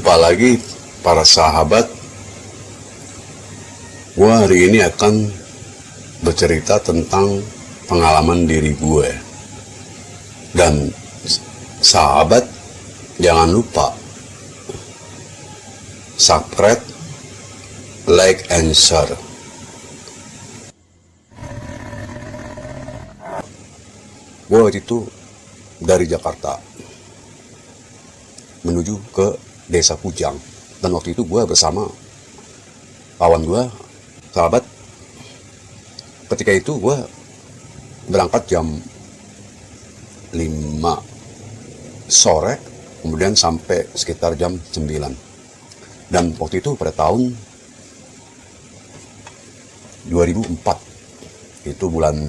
lupa lagi para sahabat, gue hari ini akan bercerita tentang pengalaman diri gue. Dan sahabat, jangan lupa subscribe, like, and share. Gue waktu itu dari Jakarta menuju ke Desa Kujang, dan waktu itu gue bersama kawan gue, sahabat. Ketika itu gue berangkat jam 5 sore, kemudian sampai sekitar jam 9. Dan waktu itu pada tahun 2004, itu bulan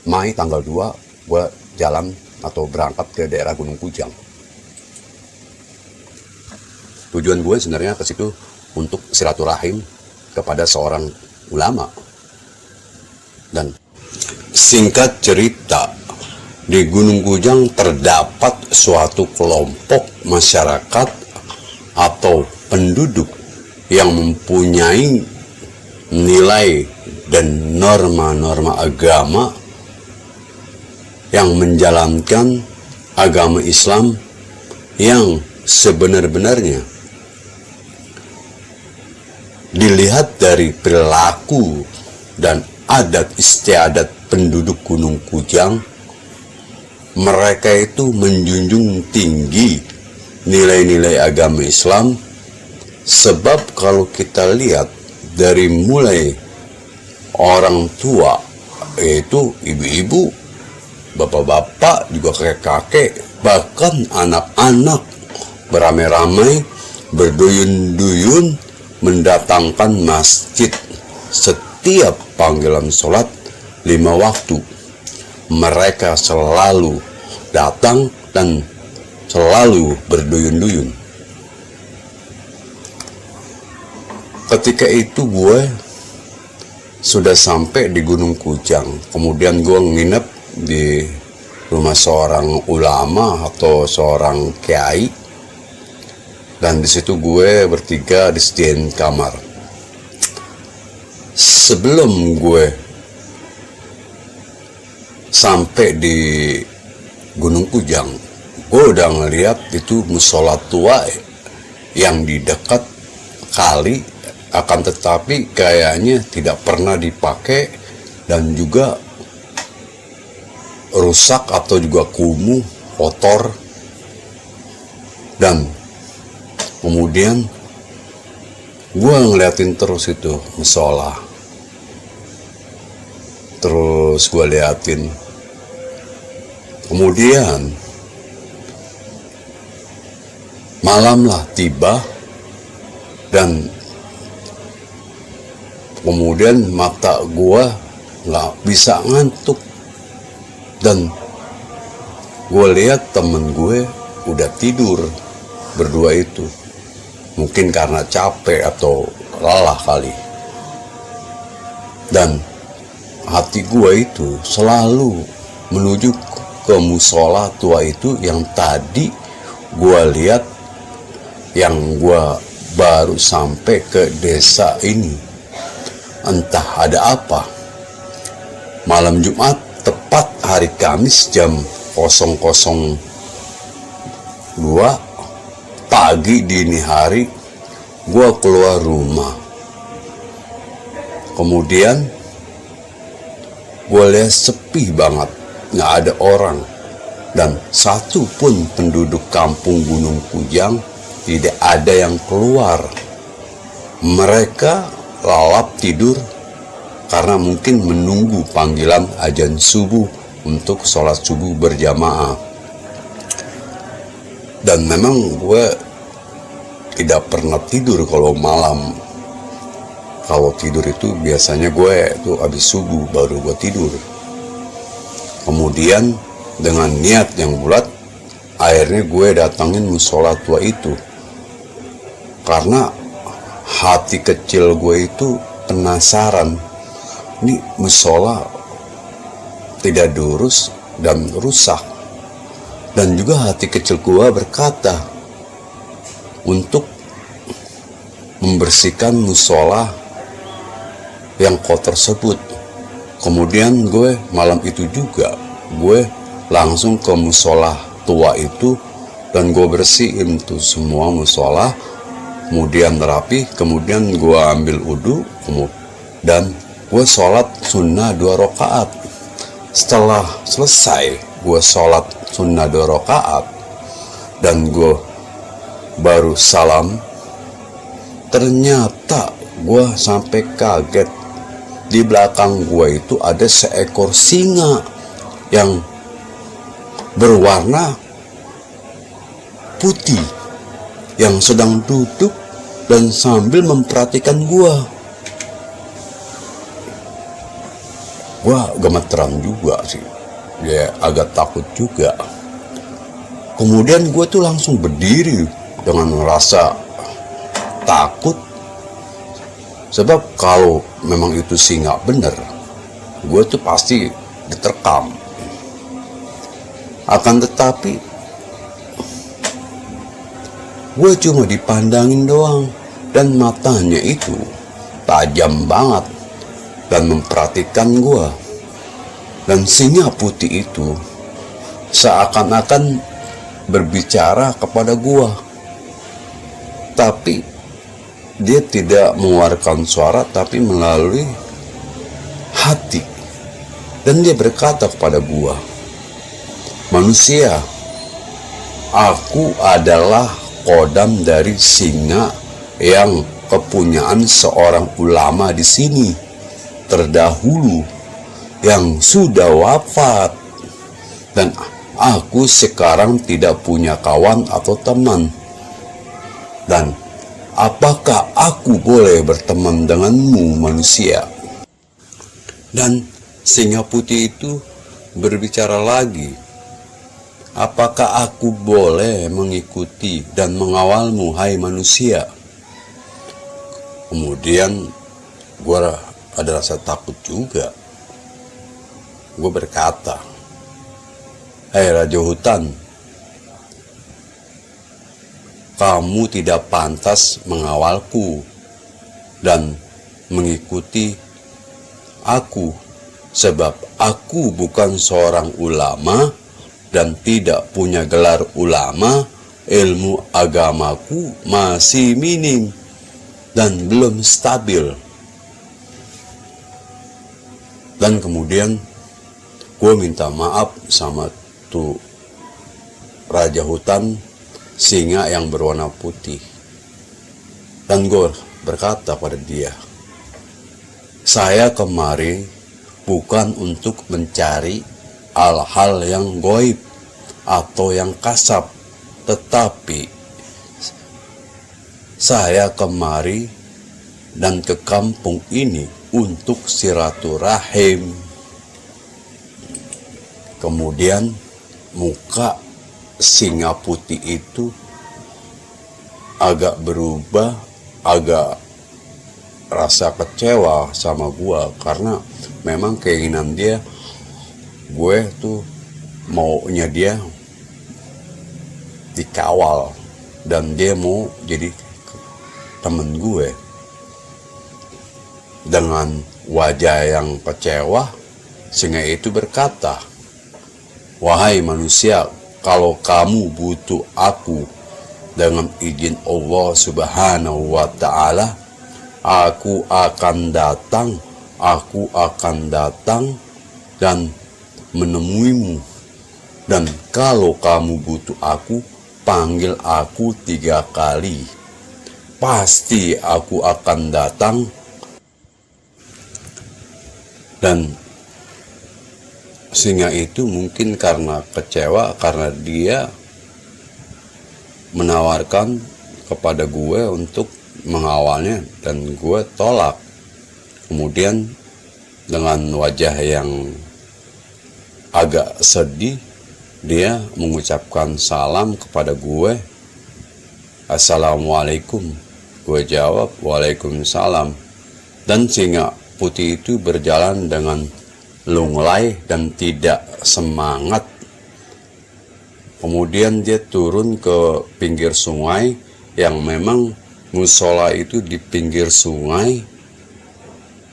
Mei tanggal 2, gue jalan atau berangkat ke daerah Gunung Kujang. Tujuan gue sebenarnya ke situ untuk silaturahim kepada seorang ulama. Dan singkat cerita, di Gunung Kujang terdapat suatu kelompok masyarakat atau penduduk yang mempunyai nilai dan norma-norma agama, yang menjalankan agama Islam yang sebenar-benarnya. Dilihat dari perilaku dan adat istiadat penduduk Gunung Kujang, mereka itu menjunjung tinggi nilai-nilai agama Islam. Sebab kalau kita lihat dari mulai orang tua, yaitu ibu-ibu, bapak-bapak, juga kakek-kakek, bahkan anak-anak beramai-ramai, berduyun-duyun mendatangkan masjid setiap panggilan sholat 5 waktu. Mereka selalu datang dan selalu berduyun-duyun. Ketika itu gue sudah sampai di Gunung Kujang, kemudian gue nginep di rumah seorang ulama atau seorang kiai, dan di situ gue bertiga disediain kamar. Sebelum gue sampai di Gunung Kujang, gue udah ngeliat itu musola tua yang di dekat kali, akan tetapi kayaknya tidak pernah dipakai dan juga rusak atau juga kumuh, kotor. Dan kemudian gue ngeliatin terus itu musola, terus gue liatin. Kemudian malamlah tiba, dan kemudian mata gue nggak bisa ngantuk. Dan gue lihat temen gue udah tidur berdua itu, mungkin karena capek atau lelah kali. Dan hati gue itu selalu menuju ke musola tua itu yang tadi gue lihat, yang gue baru sampai ke desa ini. Entah ada apa. Malam Jumat, tepat hari Kamis jam 00.02 pagi dini hari, gue keluar rumah. Kemudian gue lihat sepi banget, nggak ada orang, dan satu pun penduduk kampung Gunung Kujang tidak ada yang keluar. Mereka lalap tidur karena mungkin menunggu panggilan azan subuh untuk sholat subuh berjamaah. Dan memang gue tidak pernah tidur kalau malam. Kalau tidur itu biasanya gue itu habis subuh baru gue tidur. Kemudian dengan niat yang bulat, akhirnya gue datangin musola tua itu. Karena hati kecil gue itu penasaran, ini musola tidak diurus dan rusak. Dan juga hati kecil gue berkata, untuk membersihkan musola yang kotor tersebut. Kemudian gue malam itu juga gue langsung ke musola tua itu dan gue bersihin tuh semua musola, kemudian rapi, kemudian gue ambil wudhu, dan gue sholat sunnah 2 rakaat. Setelah selesai gue sholat sunnah 2 rakaat dan gue baru salam, ternyata gue sampai kaget. Di belakang gue itu ada seekor singa yang berwarna putih yang sedang duduk dan sambil memperhatikan gue. Gue gemeteran juga sih, ya agak takut juga. Kemudian gue tuh langsung berdiri dengan rasa takut, sebab kalau memang itu singa bener, gue tuh pasti diterkam. Akan tetapi gue cuma dipandangin doang, dan matanya itu tajam banget dan memperhatikan gue. Dan singa putih itu seakan-akan berbicara kepada gue, tapi dia tidak mengeluarkan suara, tapi melalui hati. Dan dia berkata kepada gua, "Manusia, aku adalah kodam dari singa yang kepunyaan seorang ulama di sini terdahulu yang sudah wafat. Dan aku sekarang tidak punya kawan atau teman. Dan apakah aku boleh berteman denganmu, manusia?" Dan singa putih itu berbicara lagi, "Apakah aku boleh mengikuti dan mengawalmu, hai manusia?" Kemudian gue ada rasa takut juga. Gue berkata, "Hai Raja Hutan, kamu tidak pantas mengawalku dan mengikuti aku, sebab aku bukan seorang ulama dan tidak punya gelar ulama. Ilmu agamaku masih minim dan belum stabil." Dan kemudian gue minta maaf sama tuh Raja Hutan singa yang berwarna putih. Dan gue berkata pada dia, "Saya kemari bukan untuk mencari hal-hal yang goib atau yang kasab, tetapi saya kemari dan ke kampung ini untuk silaturahim." Kemudian muka singa putih itu agak berubah, agak rasa kecewa sama gua, karena memang keinginan dia, gue tuh maunya dia dikawal dan dia mau jadi temen gue. Dengan wajah yang kecewa, singa itu berkata, "Wahai manusia, kalau kamu butuh aku, dengan izin Allah Subhanahu wa Ta'ala, aku akan datang dan menemuimu. Dan kalau kamu butuh aku, panggil aku 3 kali. Pasti aku akan datang." Dan singa itu mungkin karena kecewa, karena dia menawarkan kepada gue untuk mengawalnya dan gue tolak. Kemudian dengan wajah yang agak sedih, dia mengucapkan salam kepada gue, "Assalamualaikum." Gue jawab, "Waalaikumsalam." Dan singa putih itu berjalan dengan lunglai dan tidak semangat. Kemudian dia turun ke pinggir sungai yang memang musola itu di pinggir sungai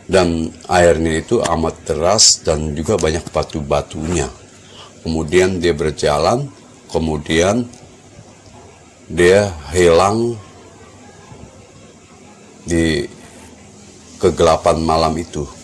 dan airnya itu amat deras dan juga banyak batu-batunya. Kemudian dia berjalan, kemudian dia hilang di kegelapan malam itu.